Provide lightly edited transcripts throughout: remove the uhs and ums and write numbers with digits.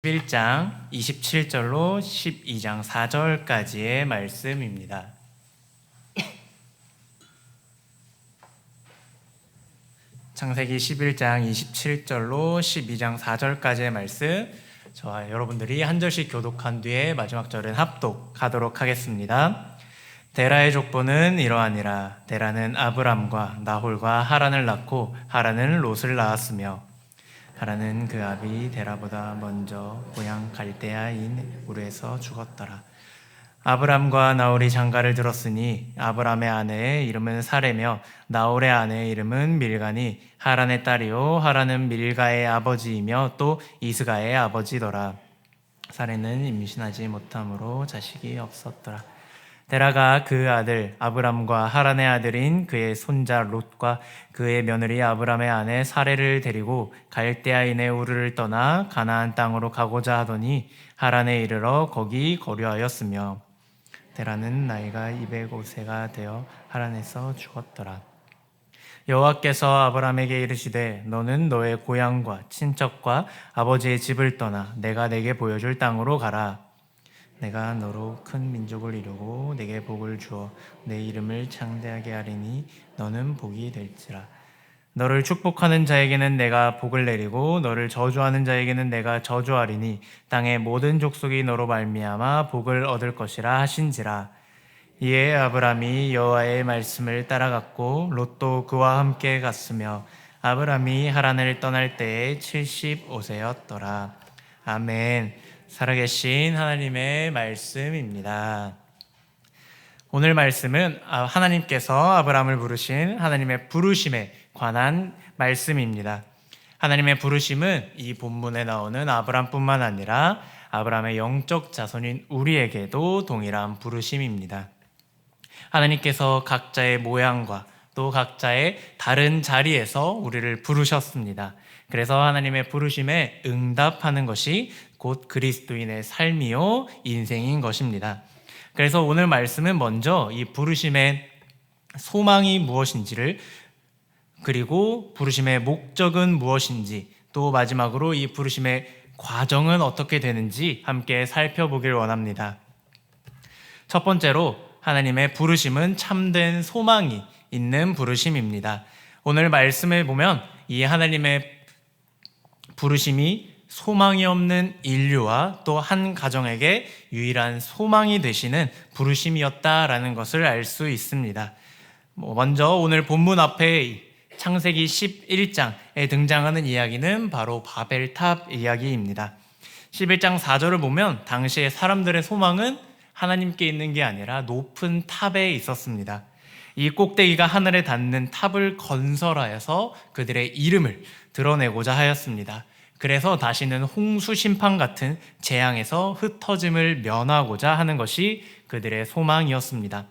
11장 27절로 12장 4절까지의 말씀입니다. 창세기 11장 27절로 12장 4절까지의 말씀, 저와 여러분들이 한 절씩 교독한 뒤에 마지막 절은 합독하도록 하겠습니다. 데라의 족보는 이러하니라. 데라는 아브람과 나홀과 하란을 낳고 하란은 롯을 낳았으며 하란은 그 아비 데라보다 먼저 고향 갈대아인 우르에서 죽었더라. 아브람과 나홀이 장가를 들었으니 아브람의 아내의 이름은 사레며 나홀의 아내의 이름은 밀가니 하란의 딸이요 하란은 밀가의 아버지이며 또 이스가의 아버지더라. 사레는 임신하지 못함으로 자식이 없었더라. 데라가 그 아들 아브람과 하란의 아들인 그의 손자 롯과 그의 며느리 아브람의 아내 사레를 데리고 갈대아인의 우르를 떠나 가나안 땅으로 가고자 하더니 하란에 이르러 거기 거류하였으며 데라는 나이가 205세가 되어 하란에서 죽었더라. 여호와께서 아브람에게 이르시되 너는 너의 고향과 친척과 아버지의 집을 떠나 내가 내게 보여줄 땅으로 가라. 내가 너로 큰 민족을 이루고 내게 복을 주어 내 이름을 창대하게 하리니 너는 복이 될지라. 너를 축복하는 자에게는 내가 복을 내리고 너를 저주하는 자에게는 내가 저주하리니 땅의 모든 족속이 너로 말미암아 복을 얻을 것이라 하신지라. 이에 아브람이 여호와의 말씀을 따라갔고 롯도 그와 함께 갔으며 아브람이 하란을 떠날 때에 75세였더라. 아멘. 살아계신 하나님의 말씀입니다. 오늘 말씀은 하나님께서 아브람을 부르신 하나님의 부르심에 관한 말씀입니다. 하나님의 부르심은 이 본문에 나오는 아브람뿐만 아니라 아브람의 영적 자손인 우리에게도 동일한 부르심입니다. 하나님께서 각자의 모양과 또 각자의 다른 자리에서 우리를 부르셨습니다. 그래서 하나님의 부르심에 응답하는 것이 곧 그리스도인의 삶이요 인생인 것입니다. 그래서 오늘 말씀은 먼저 이 부르심의 소망이 무엇인지를, 그리고 부르심의 목적은 무엇인지, 또 마지막으로 이 부르심의 과정은 어떻게 되는지 함께 살펴보길 원합니다. 첫 번째로 하나님의 부르심은 참된 소망이 있는 부르심입니다. 오늘 말씀을 보면 이 하나님의 부르심이 소망이 없는 인류와 또 한 가정에게 유일한 소망이 되시는 부르심이었다라는 것을 알 수 있습니다. 먼저 오늘 본문 앞에 창세기 11장에 등장하는 이야기는 바로 바벨탑 이야기입니다. 11장 4절을 보면 당시의 사람들의 소망은 하나님께 있는 게 아니라 높은 탑에 있었습니다. 이 꼭대기가 하늘에 닿는 탑을 건설하여서 그들의 이름을 드러내고자 하였습니다. 그래서 다시는 홍수 심판 같은 재앙에서 흩어짐을 면하고자 하는 것이 그들의 소망이었습니다.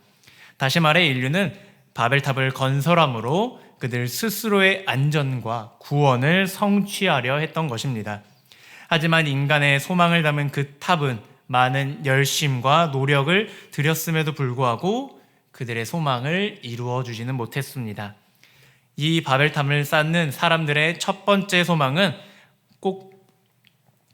다시 말해 인류는 바벨탑을 건설함으로 그들 스스로의 안전과 구원을 성취하려 했던 것입니다. 하지만 인간의 소망을 담은 그 탑은 많은 열심과 노력을 들였음에도 불구하고 그들의 소망을 이루어 주지는 못했습니다. 이 바벨탑을 쌓는 사람들의 첫 번째 소망은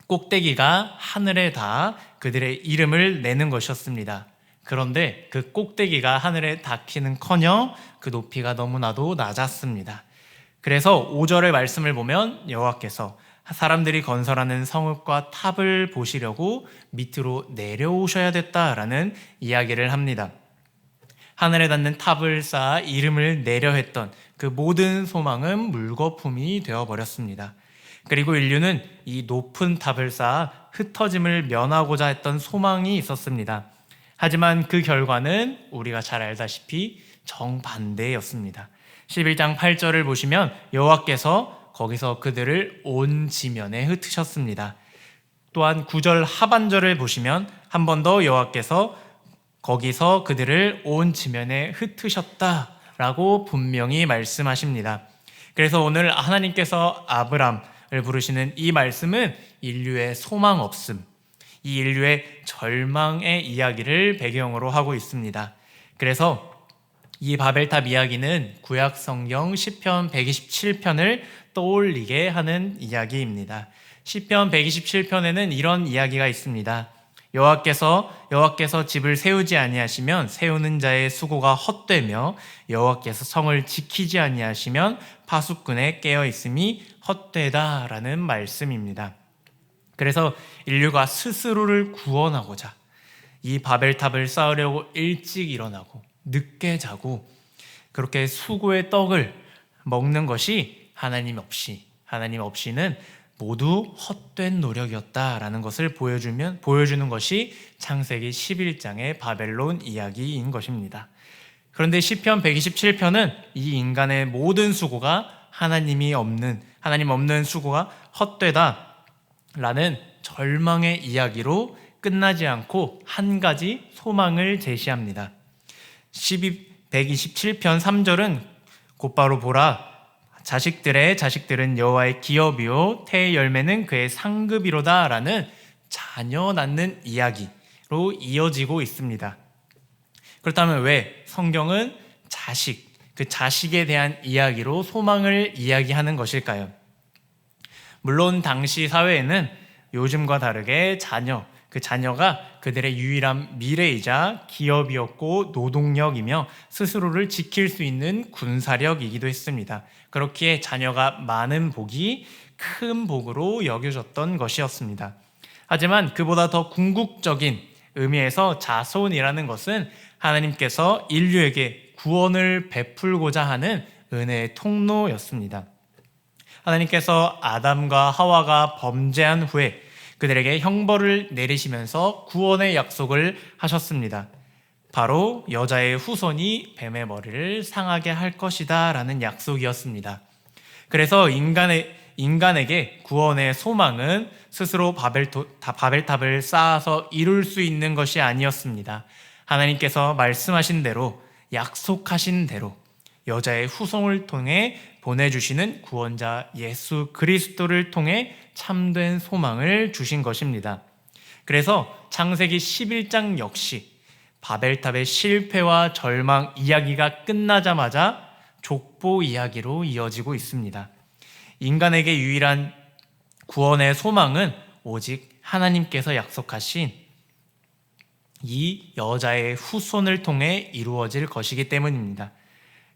꼭대기가 하늘에 닿아 그들의 이름을 내는 것이었습니다. 그런데 그 꼭대기가 하늘에 닿기는커녕 그 높이가 너무나도 낮았습니다. 그래서 5절의 말씀을 보면 여호와께서 사람들이 건설하는 성읍과 탑을 보시려고 밑으로 내려오셔야 됐다라는 이야기를 합니다. 하늘에 닿는 탑을 쌓아 이름을 내려 했던 그 모든 소망은 물거품이 되어버렸습니다. 그리고 인류는 이 높은 탑을 쌓아 흩어짐을 면하고자 했던 소망이 있었습니다. 하지만 그 결과는 우리가 잘 알다시피 정반대였습니다. 11장 8절을 보시면 여호와께서 거기서 그들을 온 지면에 흩으셨습니다. 또한 9절 하반절을 보시면 한 번 더 여호와께서 거기서 그들을 온 지면에 흩으셨다라고 분명히 말씀하십니다. 그래서 오늘 하나님께서 아브람을 부르시는 이 말씀은 인류의 소망 없음, 이 인류의 절망의 이야기를 배경으로 하고 있습니다. 그래서 이 바벨탑 이야기는 구약 성경 시편 127편을 떠올리게 하는 이야기입니다. 시편 127편에는 이런 이야기가 있습니다. 여호와께서 집을 세우지 아니하시면 세우는 자의 수고가 헛되며 여호와께서 성을 지키지 아니하시면 파수꾼의 깨어 있음이 헛되다라는 말씀입니다. 그래서 인류가 스스로를 구원하고자 이 바벨탑을 쌓으려고 일찍 일어나고 늦게 자고 그렇게 수고의 떡을 먹는 것이 하나님 없이는 모두 헛된 노력이었다라는 것을 보여주는 것이 창세기 11장의 바벨론 이야기인 것입니다. 그런데 시편 127편은 이 인간의 모든 수고가 하나님 없는 수고가 헛되다라는 절망의 이야기로 끝나지 않고 한 가지 소망을 제시합니다. 127편 3절은 곧바로 보라 자식들은 여호와의 기업이요 태의 열매는 그의 상급이로다 라는 자녀 낳는 이야기로 이어지고 있습니다. 그렇다면 왜 성경은 그 자식에 대한 이야기로 소망을 이야기하는 것일까요? 물론 당시 사회에는 요즘과 다르게 그 자녀가 그들의 유일한 미래이자 기업이었고 노동력이며 스스로를 지킬 수 있는 군사력이기도 했습니다. 그렇기에 자녀가 많은 복이 큰 복으로 여겨졌던 것이었습니다. 하지만 그보다 더 궁극적인 의미에서 자손이라는 것은 하나님께서 인류에게 구원을 베풀고자 하는 은혜의 통로였습니다. 하나님께서 아담과 하와가 범죄한 후에 그들에게 형벌을 내리시면서 구원의 약속을 하셨습니다. 바로 여자의 후손이 뱀의 머리를 상하게 할 것이다 라는 약속이었습니다. 그래서 인간에게 구원의 소망은 스스로 바벨탑을 쌓아서 이룰 수 있는 것이 아니었습니다. 하나님께서 말씀하신 대로 약속하신 대로 여자의 후손을 통해 보내주시는 구원자 예수 그리스도를 통해 참된 소망을 주신 것입니다. 그래서 창세기 11장 역시 바벨탑의 실패와 절망 이야기가 끝나자마자 족보 이야기로 이어지고 있습니다. 인간에게 유일한 구원의 소망은 오직 하나님께서 약속하신 이 여자의 후손을 통해 이루어질 것이기 때문입니다.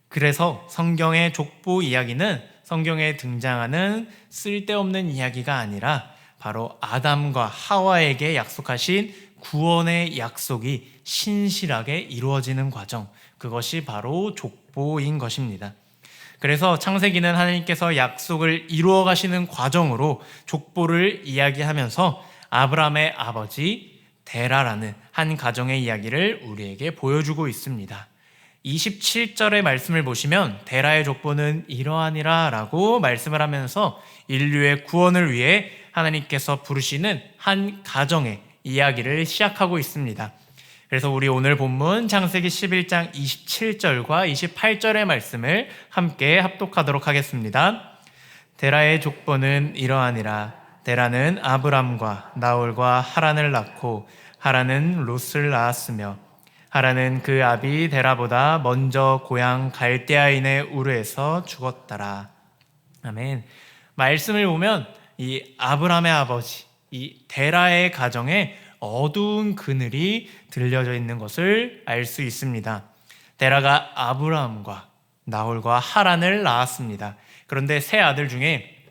그래서 성경의 족보 이야기는 성경에 등장하는 쓸데없는 이야기가 아니라 바로 아담과 하와에게 약속하신 구원의 약속이 신실하게 이루어지는 과정, 그것이 바로 족보인 것입니다. 그래서 창세기는 하나님께서 약속을 이루어 가시는 과정으로 족보를 이야기하면서 아브라함의 아버지 데라라는 한 가정의 이야기를 우리에게 보여주고 있습니다. 27절의 말씀을 보시면 데라의 족보는 이러하니라 라고 말씀을 하면서 인류의 구원을 위해 하나님께서 부르시는 한 가정의 이야기를 시작하고 있습니다. 그래서 우리 오늘 본문 창세기 11장 27절과 28절의 말씀을 함께 합독하도록 하겠습니다. 데라의 족보는 이러하니라. 데라는 아브람과 나홀과 하란을 낳고 하란은 롯을 낳았으며 하란은 그 아비 데라보다 먼저 고향 갈대아인의 우르에서 죽었더라. 아멘. 말씀을 보면 이 아브람의 아버지, 이 데라의 가정에 어두운 그늘이 들려져 있는 것을 알 수 있습니다. 데라가 아브람과 나홀과 하란을 낳았습니다. 그런데 세 아들 중에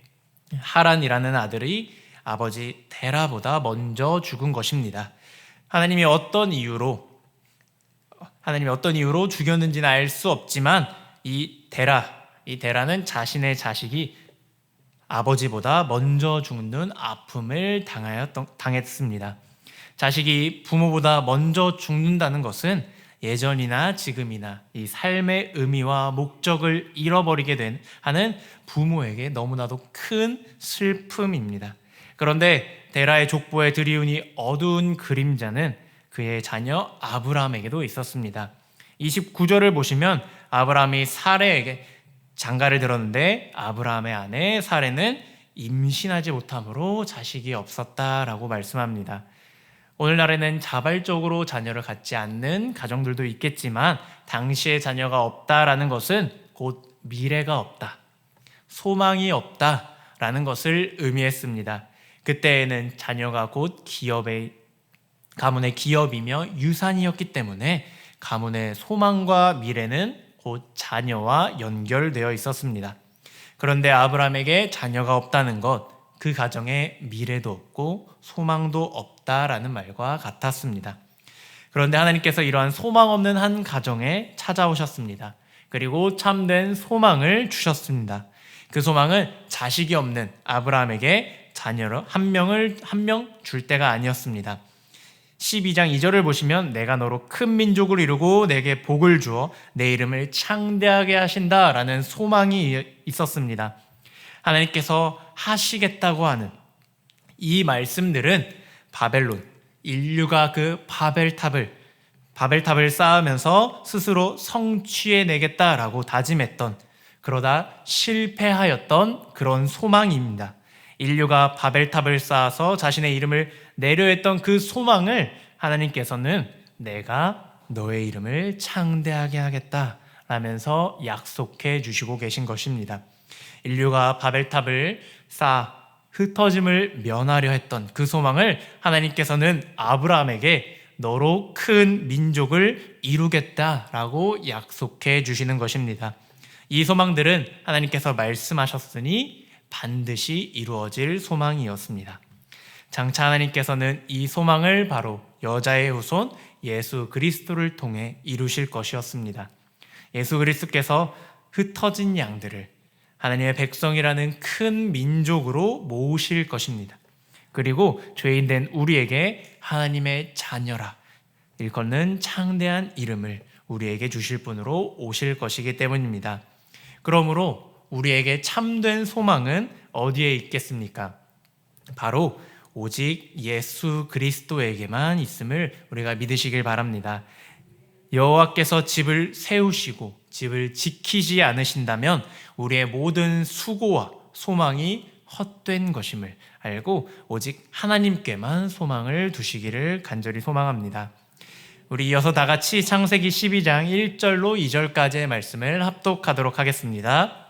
하란이라는 아들이 아버지 데라보다 먼저 죽은 것입니다. 하나님이 어떤 이유로 죽였는지는 알 수 없지만 이 데라는 자신의 자식이 아버지보다 먼저 죽는 아픔을 당했습니다. 자식이 부모보다 먼저 죽는다는 것은 예전이나 지금이나 이 삶의 의미와 목적을 잃어버리게 하는 부모에게 너무나도 큰 슬픔입니다. 그런데 데라의 족보에 들이우니 어두운 그림자는 그의 자녀 아브라함에게도 있었습니다. 29절을 보시면 아브라함이 사레에게 장가를 들었는데 아브라함의 아내 사레는 임신하지 못함으로 자식이 없었다라고 말씀합니다. 오늘날에는 자발적으로 자녀를 갖지 않는 가정들도 있겠지만 당시에 자녀가 없다라는 것은 곧 미래가 없다, 소망이 없다라는 것을 의미했습니다. 그때에는 자녀가 곧 가문의 기업이며 유산이었기 때문에 가문의 소망과 미래는 곧 자녀와 연결되어 있었습니다. 그런데 아브라함에게 자녀가 없다는 것, 그 가정에 미래도 없고 소망도 없다라는 말과 같았습니다. 그런데 하나님께서 이러한 소망 없는 한 가정에 찾아오셨습니다. 그리고 참된 소망을 주셨습니다. 그 소망은 자식이 없는 아브라함에게 자녀를 한 명 줄 때가 아니었습니다. 12장 2절을 보시면 내가 너로 큰 민족을 이루고 내게 복을 주어 내 이름을 창대하게 하신다라는 소망이 있었습니다. 하나님께서 하시겠다고 하는 이 말씀들은 바벨론, 인류가 그 바벨탑을 쌓으면서 스스로 성취해내겠다라고 다짐했던, 그러다 실패하였던 그런 소망입니다. 인류가 바벨탑을 쌓아서 자신의 이름을 내려 했던 그 소망을 하나님께서는 내가 너의 이름을 창대하게 하겠다 라면서 약속해 주시고 계신 것입니다. 인류가 바벨탑을 쌓아 흩어짐을 면하려 했던 그 소망을 하나님께서는 아브라함에게 너로 큰 민족을 이루겠다라고 약속해 주시는 것입니다. 이 소망들은 하나님께서 말씀하셨으니 반드시 이루어질 소망이었습니다. 장차 하나님께서는 이 소망을 바로 여자의 후손 예수 그리스도를 통해 이루실 것이었습니다. 예수 그리스도께서 흩어진 양들을 하나님의 백성이라는 큰 민족으로 모으실 것입니다. 그리고 죄인된 우리에게 하나님의 자녀라 일컫는 창대한 이름을 우리에게 주실 분으로 오실 것이기 때문입니다. 그러므로 우리에게 참된 소망은 어디에 있겠습니까? 바로 오직 예수 그리스도에게만 있음을 우리가 믿으시길 바랍니다. 여호와께서 집을 세우시고 집을 지키지 않으신다면 우리의 모든 수고와 소망이 헛된 것임을 알고 오직 하나님께만 소망을 두시기를 간절히 소망합니다. 우리 이어서 다 같이 창세기 12장 1절로 2절까지의 말씀을 합독하도록 하겠습니다.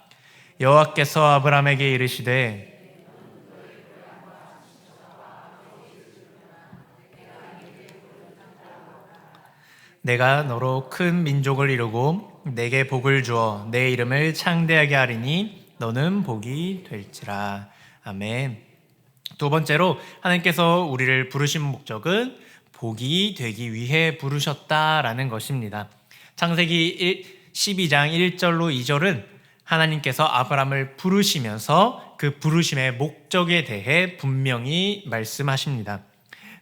여호와께서 아브라함에게 이르시되 내가 너로 큰 민족을 이루고 내게 복을 주어 내 이름을 창대하게 하리니 너는 복이 될지라. 아멘. 두 번째로 하나님께서 우리를 부르신 목적은 복이 되기 위해 부르셨다라는 것입니다. 창세기 12장 1절로 2절은 하나님께서 아브라함을 부르시면서 그 부르심의 목적에 대해 분명히 말씀하십니다.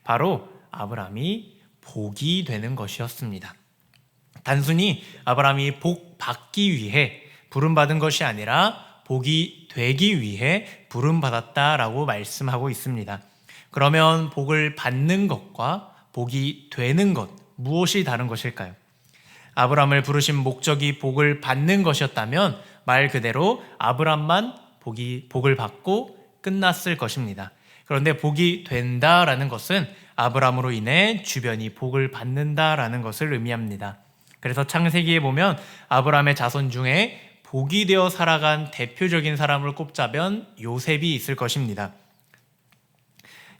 바로 아브라함이 복이 되는 것이었습니다. 단순히 아브라함이 복 받기 위해 부름받은 것이 아니라 복이 되기 위해 부름받았다라고 말씀하고 있습니다. 그러면 복을 받는 것과 복이 되는 것, 무엇이 다른 것일까요? 아브라함을 부르신 목적이 복을 받는 것이었다면 말 그대로 아브라함만 복을 받고 끝났을 것입니다. 그런데 복이 된다라는 것은 아브라함으로 인해 주변이 복을 받는다라는 것을 의미합니다. 그래서 창세기에 보면 아브라함의 자손 중에 복이 되어 살아간 대표적인 사람을 꼽자면 요셉이 있을 것입니다.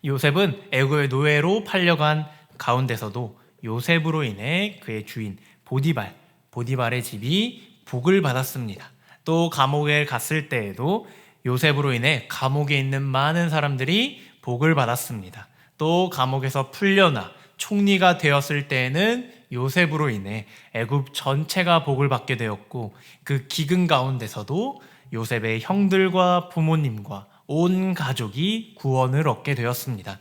요셉은 애굽의 노예로 팔려간 가운데서도 요셉으로 인해 그의 주인 보디발의 집이 복을 받았습니다. 또 감옥에 갔을 때에도 요셉으로 인해 감옥에 있는 많은 사람들이 복을 받았습니다. 또 감옥에서 풀려나 총리가 되었을 때에는 요셉으로 인해 애굽 전체가 복을 받게 되었고 그 기근 가운데서도 요셉의 형들과 부모님과 온 가족이 구원을 얻게 되었습니다.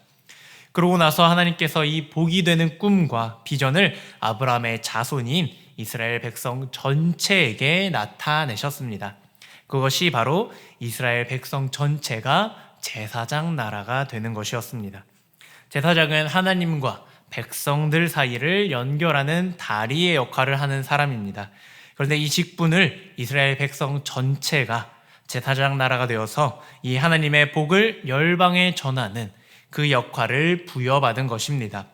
그러고 나서 하나님께서 이 복이 되는 꿈과 비전을 아브라함의 자손인 이스라엘 백성 전체에게 나타내셨습니다. 그것이 바로 이스라엘 백성 전체가 제사장 나라가 되는 것이었습니다. 제사장은 하나님과 백성들 사이를 연결하는 다리의 역할을 하는 사람입니다. 그런데 이 직분을 이스라엘 백성 전체가 제사장 나라가 되어서 이 하나님의 복을 열방에 전하는 그 역할을 부여받은 것입니다.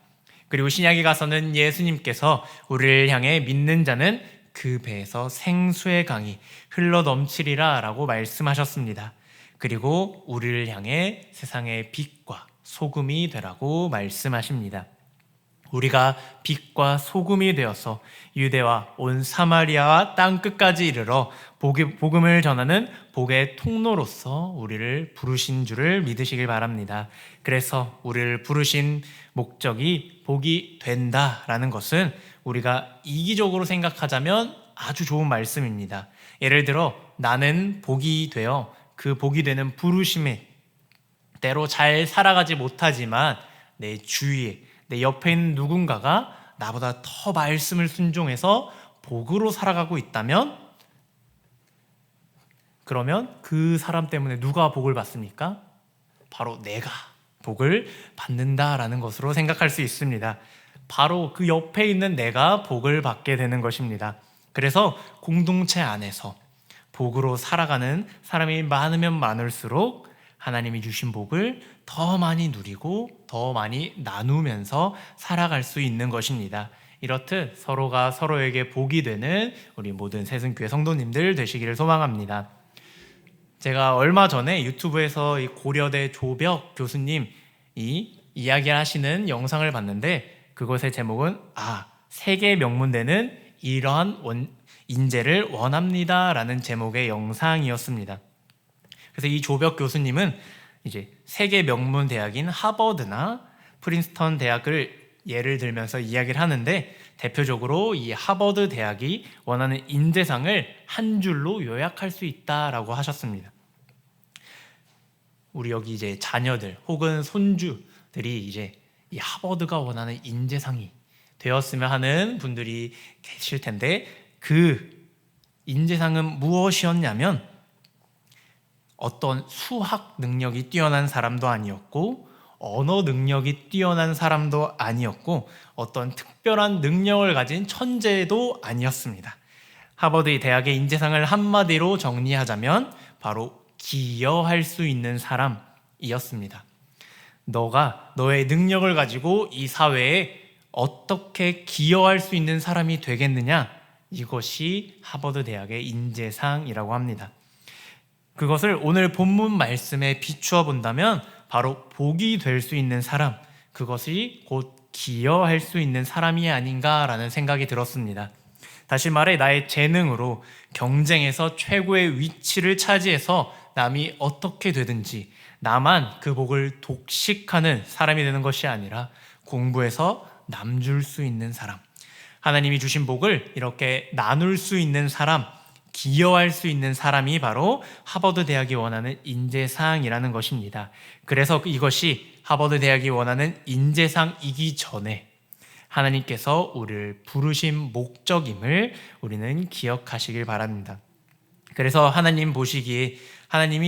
그리고 신약에 가서는 예수님께서 우리를 향해 믿는 자는 그 배에서 생수의 강이 흘러 넘치리라 라고 말씀하셨습니다. 그리고 우리를 향해 세상의 빛과 소금이 되라고 말씀하십니다. 우리가 빛과 소금이 되어서 유대와 온 사마리아와 땅 끝까지 이르러 복음을 전하는 복의 통로로서 우리를 부르신 줄을 믿으시길 바랍니다. 그래서 우리를 부르신 목적이 복이 된다라는 것은 우리가 이기적으로 생각하자면 아주 좋은 말씀입니다. 예를 들어 나는 복이 되어 그 복이 되는 부르심에 때로 잘 살아가지 못하지만 내 주위에 내 옆에 있는 누군가가 나보다 더 말씀을 순종해서 복으로 살아가고 있다면 그러면 그 사람 때문에 누가 복을 받습니까? 바로 내가 복을 받는다라는 것으로 생각할 수 있습니다. 바로 그 옆에 있는 내가 복을 받게 되는 것입니다. 그래서 공동체 안에서 복으로 살아가는 사람이 많으면 많을수록 하나님이 주신 복을 더 많이 누리고 더 많이 나누면서 살아갈 수 있는 것입니다. 이렇듯 서로가 서로에게 복이 되는 우리 모든 새순교회 성도님들 되시기를 소망합니다. 제가 얼마 전에 유튜브에서 이 고려대 조벽 교수님이 이야기하시는 영상을 봤는데 그것의 제목은 세계 명문대는 이러한 인재를 원합니다 라는 제목의 영상이었습니다. 그래서 이 조벽 교수님은 이제 세계 명문 대학인 하버드나 프린스턴 대학을 예를 들면서 이야기를 하는데 대표적으로 이 하버드 대학이 원하는 인재상을 한 줄로 요약할 수 있다라고 하셨습니다. 우리 여기 이제 자녀들 혹은 손주들이 이제 이 하버드가 원하는 인재상이 되었으면 하는 분들이 계실 텐데 그 인재상은 무엇이었냐면 어떤 수학 능력이 뛰어난 사람도 아니었고 언어 능력이 뛰어난 사람도 아니었고 어떤 특별한 능력을 가진 천재도 아니었습니다. 하버드 대학의 인재상을 한마디로 정리하자면 바로 기여할 수 있는 사람이었습니다. 너가 너의 능력을 가지고 이 사회에 어떻게 기여할 수 있는 사람이 되겠느냐, 이것이 하버드 대학의 인재상이라고 합니다. 그것을 오늘 본문 말씀에 비추어 본다면 바로 복이 될 수 있는 사람, 그것이 곧 기여할 수 있는 사람이 아닌가라는 생각이 들었습니다. 다시 말해 나의 재능으로 경쟁에서 최고의 위치를 차지해서 남이 어떻게 되든지 나만 그 복을 독식하는 사람이 되는 것이 아니라 공부해서 남 줄 수 있는 사람, 하나님이 주신 복을 이렇게 나눌 수 있는 사람, 기여할 수 있는 사람이 바로 하버드 대학이 원하는 인재상이라는 것입니다. 그래서 이것이 하버드 대학이 원하는 인재상이기 전에 하나님께서 우리를 부르신 목적임을 우리는 기억하시길 바랍니다. 그래서 하나님이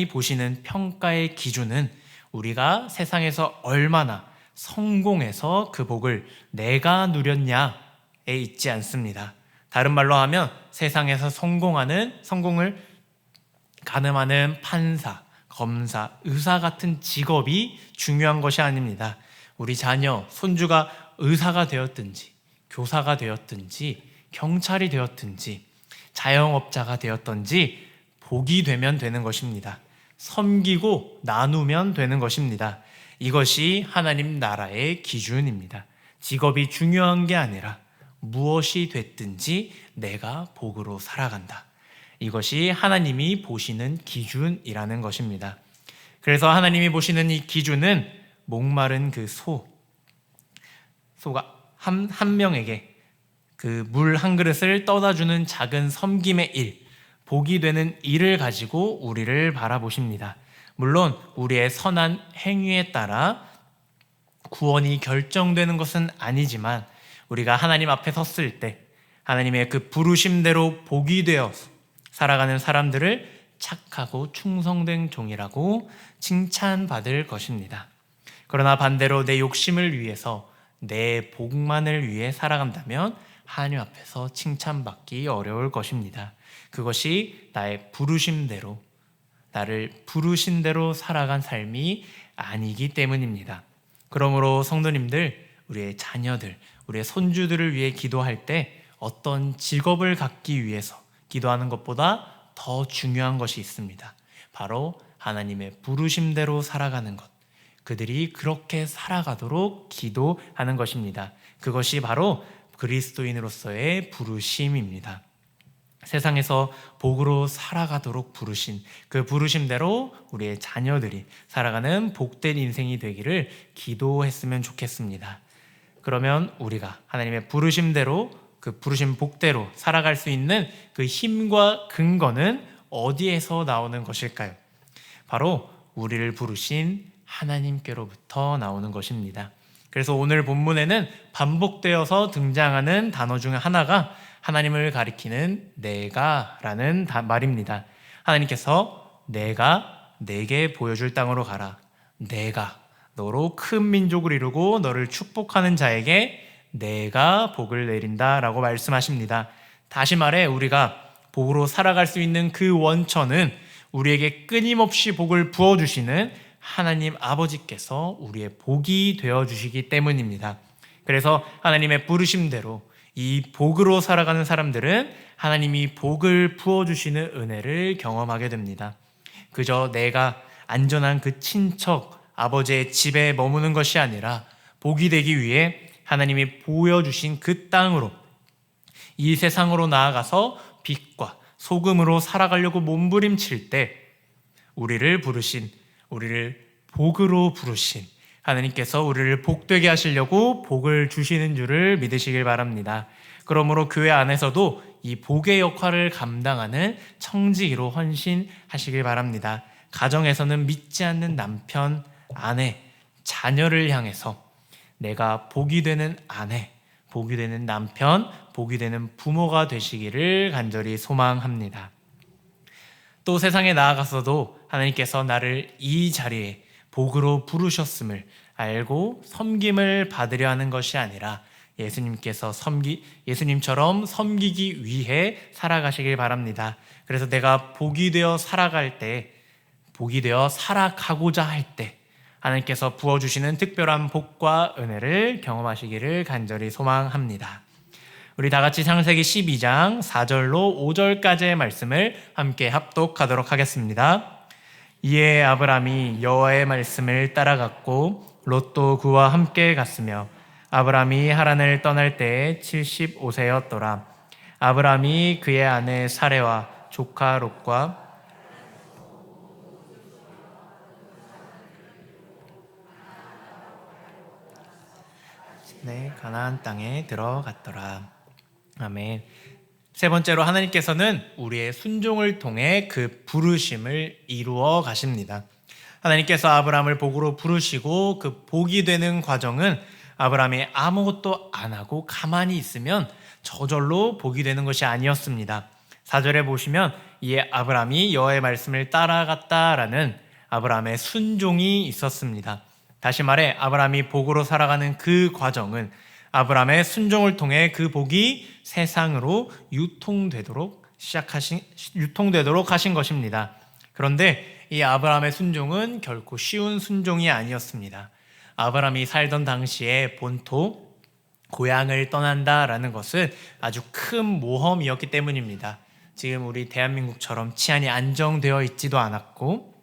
보시는 평가의 기준은 우리가 세상에서 얼마나 성공해서 그 복을 내가 누렸냐에 있지 않습니다. 다른 말로 하면 세상에서 성공을 가늠하는 판사, 검사, 의사 같은 직업이 중요한 것이 아닙니다. 우리 자녀, 손주가 의사가 되었든지 교사가 되었든지 경찰이 되었든지 자영업자가 되었든지 복이 되면 되는 것입니다. 섬기고 나누면 되는 것입니다. 이것이 하나님 나라의 기준입니다. 직업이 중요한 게 아니라 무엇이 됐든지 내가 복으로 살아간다. 이것이 하나님이 보시는 기준이라는 것입니다. 그래서 하나님이 보시는 이 기준은 목마른 그 소가 한 명에게 그 물 한 그릇을 떠다 주는 작은 섬김의 일, 복이 되는 일을 가지고 우리를 바라보십니다. 물론 우리의 선한 행위에 따라 구원이 결정되는 것은 아니지만 우리가 하나님 앞에 섰을 때 하나님의 그 부르심대로 복이 되어서 살아가는 사람들을 착하고 충성된 종이라고 칭찬받을 것입니다. 그러나 반대로 내 욕심을 위해서 내 복만을 위해 살아간다면 하나님 앞에서 칭찬받기 어려울 것입니다. 그것이 나의 부르심대로, 나를 부르신 대로 살아간 삶이 아니기 때문입니다. 그러므로 성도님들, 우리의 자녀들, 우리의 손주들을 위해 기도할 때 어떤 직업을 갖기 위해서 기도하는 것보다 더 중요한 것이 있습니다. 바로 하나님의 부르심대로 살아가는 것, 그들이 그렇게 살아가도록 기도하는 것입니다. 그것이 바로 그리스도인으로서의 부르심입니다. 세상에서 복으로 살아가도록 부르신 그 부르심대로 우리의 자녀들이 살아가는 복된 인생이 되기를 기도했으면 좋겠습니다. 그러면 우리가 하나님의 부르심대로, 그 부르심 복대로 살아갈 수 있는 그 힘과 근거는 어디에서 나오는 것일까요? 바로 우리를 부르신 하나님께로부터 나오는 것입니다. 그래서 오늘 본문에는 반복되어서 등장하는 단어 중 하나가 하나님을 가리키는 내가라는 말입니다. 하나님께서 내가 내게 보여줄 땅으로 가라. 내가 너로 큰 민족을 이루고 너를 축복하는 자에게 내가 복을 내린다라고 말씀하십니다. 다시 말해 우리가 복으로 살아갈 수 있는 그 원천은 우리에게 끊임없이 복을 부어주시는 하나님 아버지께서 우리의 복이 되어주시기 때문입니다. 그래서 하나님의 부르심대로 이 복으로 살아가는 사람들은 하나님이 복을 부어주시는 은혜를 경험하게 됩니다. 그저 내가 안전한 그 친척, 아버지의 집에 머무는 것이 아니라 복이 되기 위해 하나님이 보여주신 그 땅으로, 이 세상으로 나아가서 빛과 소금으로 살아가려고 몸부림칠 때 우리를 복으로 부르신 하나님께서 우리를 복되게 하시려고 복을 주시는 줄을 믿으시길 바랍니다. 그러므로 교회 안에서도 이 복의 역할을 감당하는 청지기로 헌신하시길 바랍니다. 가정에서는 믿지 않는 남편, 아내, 자녀를 향해서 내가 복이 되는 아내, 복이 되는 남편, 복이 되는 부모가 되시기를 간절히 소망합니다. 또 세상에 나아가서도 하나님께서 나를 이 자리에 복으로 부르셨음을 알고 섬김을 받으려 하는 것이 아니라 예수님처럼 섬기기 위해 살아가시길 바랍니다. 그래서 내가 복이 되어 살아가고자 할 때 하나님께서 부어주시는 특별한 복과 은혜를 경험하시기를 간절히 소망합니다. 우리 다 같이 창세기 12장 4절로 5절까지의 말씀을 함께 합독하도록 하겠습니다. 이에 아브람이 여호와의 말씀을 따라갔고 롯도 그와 함께 갔으며 아브람이 하란을 떠날 때에 75세였더라. 아브람이 그의 아내 사레와 조카 롯과 가나안 땅에 들어갔더라. 아멘. 세 번째로 하나님께서는 우리의 순종을 통해 그 부르심을 이루어 가십니다. 하나님께서 아브람을 복으로 부르시고 그 복이 되는 과정은 아브람이 아무것도 안 하고 가만히 있으면 저절로 복이 되는 것이 아니었습니다. 4절에 보시면 이에 아브람이 여호와의 말씀을 따라갔다라는 아브람의 순종이 있었습니다. 다시 말해 아브람이 복으로 살아가는 그 과정은 아브람의 순종을 통해 그 복이 세상으로 유통되도록 하신 것입니다. 그런데 이 아브람의 순종은 결코 쉬운 순종이 아니었습니다. 아브람이 살던 당시에 본토, 고향을 떠난다라는 것은 아주 큰 모험이었기 때문입니다. 지금 우리 대한민국처럼 치안이 안정되어 있지도 않았고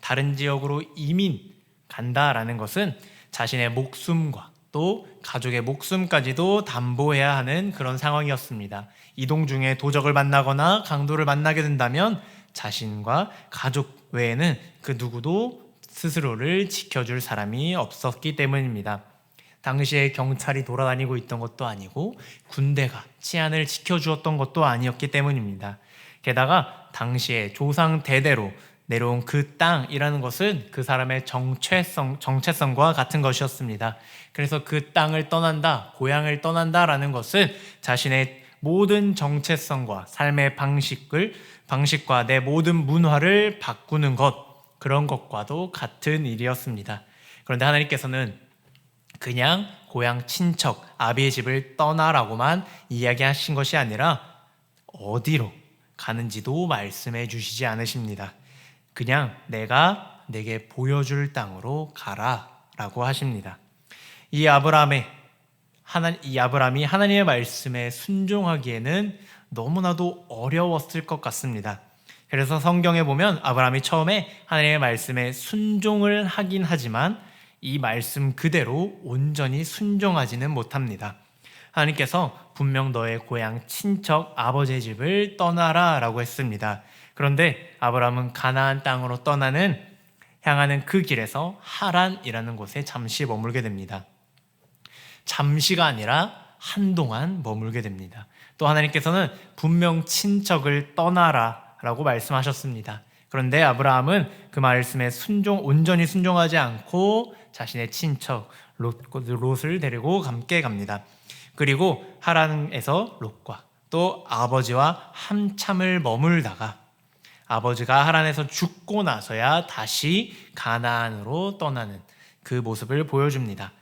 다른 지역으로 이민 간다라는 것은 자신의 목숨과 또 가족의 목숨까지도 담보해야 하는 그런 상황이었습니다. 이동 중에 도적을 만나거나 강도를 만나게 된다면 자신과 가족 외에는 그 누구도 스스로를 지켜줄 사람이 없었기 때문입니다. 당시에 경찰이 돌아다니고 있던 것도 아니고 군대가 치안을 지켜주었던 것도 아니었기 때문입니다. 게다가 당시에 조상 대대로 내려온 그 땅이라는 것은 그 사람의 정체성과 같은 것이었습니다. 그래서 그 땅을 떠난다, 고향을 떠난다라는 것은 자신의 모든 정체성과 삶의 방식과 내 모든 문화를 바꾸는 것, 그런 것과도 같은 일이었습니다. 그런데 하나님께서는 그냥 고향 친척, 아비의 집을 떠나라고만 이야기하신 것이 아니라 어디로 가는지도 말씀해 주시지 않으십니다. 그냥 내가 내게 보여줄 땅으로 가라 라고 하십니다. 이 아브람이 하나님의 말씀에 순종하기에는 너무나도 어려웠을 것 같습니다. 그래서 성경에 보면 아브라함이 처음에 하나님의 말씀에 순종을 하긴 하지만 이 말씀 그대로 온전히 순종하지는 못합니다. 하나님께서 분명 너의 고향 친척 아버지의 집을 떠나라 라고 했습니다. 그런데 아브라함은 가나안 땅으로 향하는 그 길에서 하란이라는 곳에 잠시 머물게 됩니다. 잠시가 아니라 한동안 머물게 됩니다. 또 하나님께서는 분명 친척을 떠나라 라고 말씀하셨습니다. 그런데 아브라함은 그 말씀에 온전히 순종하지 않고 자신의 친척 롯을 데리고 함께 갑니다. 그리고 하란에서 롯과 또 아버지와 한참을 머물다가 아버지가 하란에서 죽고 나서야 다시 가나안으로 떠나는 그 모습을 보여줍니다.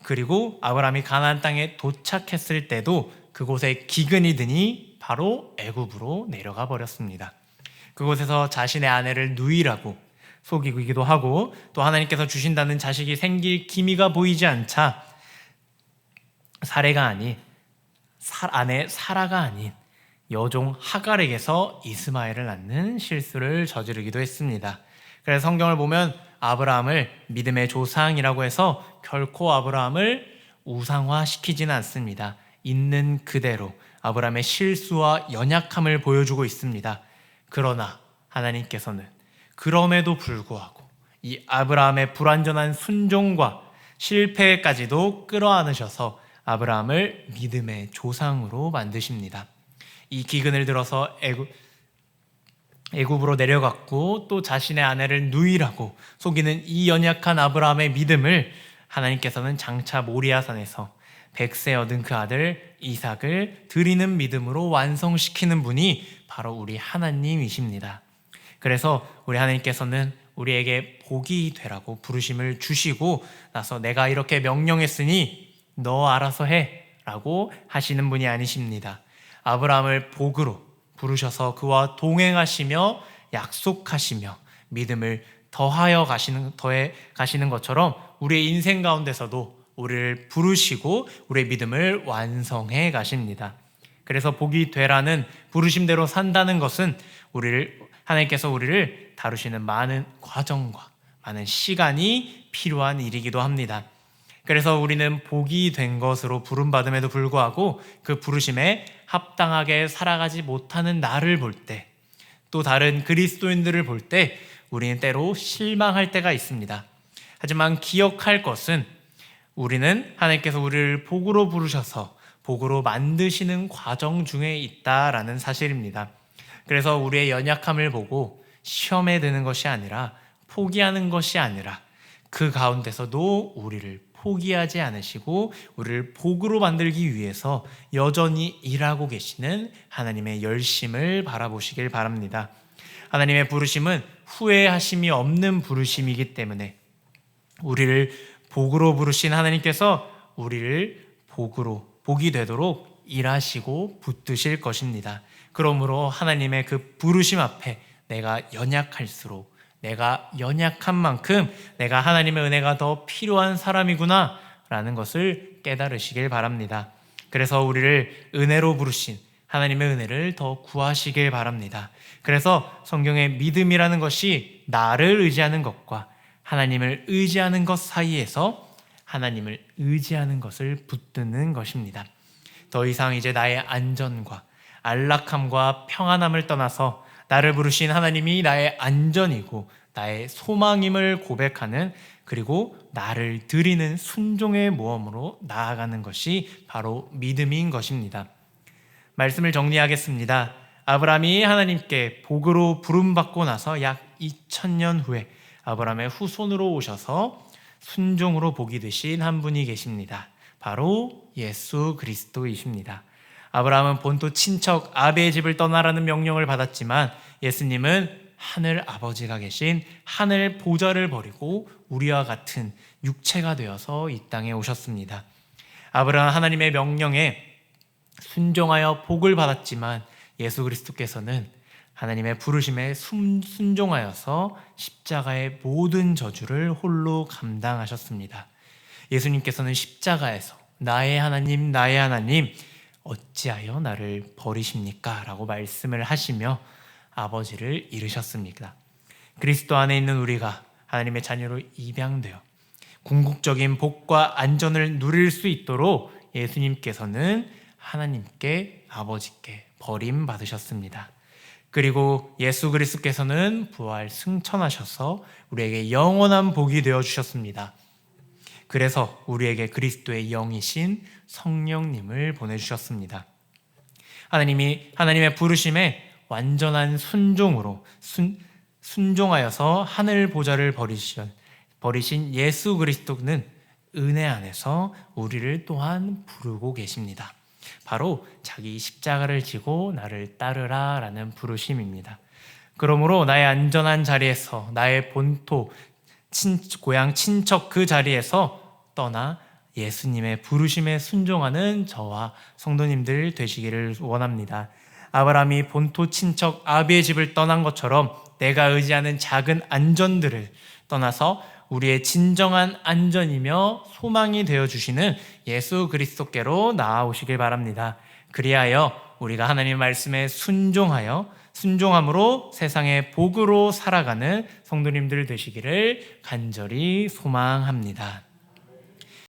그리고 아브라함이 가나안 땅에 도착했을 때도 그곳에 기근이 드니 바로 애굽으로 내려가 버렸습니다. 그곳에서 자신의 아내를 누이라고 속이기도 하고 또 하나님께서 주신다는 자식이 생길 기미가 보이지 않자 아내 사라가 아닌 여종 하갈에게서 이스마엘을 낳는 실수를 저지르기도 했습니다. 그래서 성경을 보면 아브라함을 믿음의 조상이라고 해서 결코 아브라함을 우상화시키지는 않습니다. 있는 그대로 아브라함의 실수와 연약함을 보여주고 있습니다. 그러나 하나님께서는 그럼에도 불구하고 이 아브라함의 불완전한 순종과 실패까지도 끌어안으셔서 아브라함을 믿음의 조상으로 만드십니다. 이 기근을 들어서 애굽으로 내려갔고 또 자신의 아내를 누이라고 속이는 이 연약한 아브라함의 믿음을 하나님께서는 장차 모리아산에서 100세 얻은 그 아들 이삭을 드리는 믿음으로 완성시키는 분이 바로 우리 하나님이십니다. 그래서 우리 하나님께서는 우리에게 복이 되라고 부르심을 주시고 나서 내가 이렇게 명령했으니 너 알아서 해 라고 하시는 분이 아니십니다. 아브라함을 복으로 부르셔서 그와 동행하시며 약속하시며 믿음을 더해 가시는 것처럼 우리의 인생 가운데서도 우리를 부르시고 우리의 믿음을 완성해 가십니다. 그래서 복이 되라는 부르심대로 산다는 것은 하나님께서 우리를 다루시는 많은 과정과 많은 시간이 필요한 일이기도 합니다. 그래서 우리는 복이 된 것으로 부름받음에도 불구하고 그 부르심에 합당하게 살아가지 못하는 나를 볼 때, 또 다른 그리스도인들을 볼 때 우리는 때로 실망할 때가 있습니다. 하지만 기억할 것은 우리는 하나님께서 우리를 복으로 부르셔서 복으로 만드시는 과정 중에 있다라는 사실입니다. 그래서 우리의 연약함을 보고 시험에 드는 것이 아니라 포기하는 것이 아니라 그 가운데서도 우리를 포기하지 않으시고 우리를 복으로 만들기 위해서 여전히 일하고 계시는 하나님의 열심을 바라보시길 바랍니다. 하나님의 부르심은 후회하심이 없는 부르심이기 때문에 우리를 복으로 부르신 하나님께서 우리를 복이 되도록 일하시고 붙드실 것입니다. 그러므로 하나님의 그 부르심 앞에 내가 연약할수록 내가 연약한 만큼 내가 하나님의 은혜가 더 필요한 사람이구나 라는 것을 깨달으시길 바랍니다. 그래서 우리를 은혜로 부르신 하나님의 은혜를 더 구하시길 바랍니다. 그래서 성경의 믿음이라는 것이 나를 의지하는 것과 하나님을 의지하는 것 사이에서 하나님을 의지하는 것을 붙드는 것입니다. 더 이상 이제 나의 안전과 안락함과 평안함을 떠나서 나를 부르신 하나님이 나의 안전이고 나의 소망임을 고백하는, 그리고 나를 드리는 순종의 모험으로 나아가는 것이 바로 믿음인 것입니다. 말씀을 정리하겠습니다. 아브라함이 하나님께 복으로 부름받고 나서 약 2000년 후에 아브라함의 후손으로 오셔서 순종으로 복이 되신 한 분이 계십니다. 바로 예수 그리스도이십니다. 아브라함은 본토 친척 아베의 집을 떠나라는 명령을 받았지만 예수님은 하늘 아버지가 계신 하늘 보좌를 버리고 우리와 같은 육체가 되어서 이 땅에 오셨습니다. 아브라함 하나님의 명령에 순종하여 복을 받았지만 예수 그리스도께서는 하나님의 부르심에 순종하여서 십자가의 모든 저주를 홀로 감당하셨습니다. 예수님께서는 십자가에서 나의 하나님 어찌하여 나를 버리십니까? 라고 말씀을 하시며 아버지를 이루셨습니다. 그리스도 안에 있는 우리가 하나님의 자녀로 입양되어 궁극적인 복과 안전을 누릴 수 있도록 예수님께서는 하나님께 아버지께 버림받으셨습니다. 그리고 예수 그리스도께서는 부활 승천하셔서 우리에게 영원한 복이 되어 주셨습니다. 그래서 우리에게 그리스도의 영이신 성령님을 보내주셨습니다. 하나님이 하나님의 부르심에 완전한 순종으로 순종하여서 하늘 보좌를 버리신 예수 그리스도는 은혜 안에서 우리를 또한 부르고 계십니다. 바로 자기 십자가를 지고 나를 따르라 라는 부르심입니다. 그러므로 나의 안전한 자리에서 나의 본토, 고향 친척 그 자리에서 떠나 예수님의 부르심에 순종하는 저와 성도님들 되시기를 원합니다. 아브라함이 본토 친척 아비의 집을 떠난 것처럼 내가 의지하는 작은 안전들을 떠나서 우리의 진정한 안전이며 소망이 되어주시는 예수 그리스도께로 나아오시길 바랍니다. 그리하여 우리가 하나님의 말씀에 순종함으로 세상의 복으로 살아가는 성도님들 되시기를 간절히 소망합니다.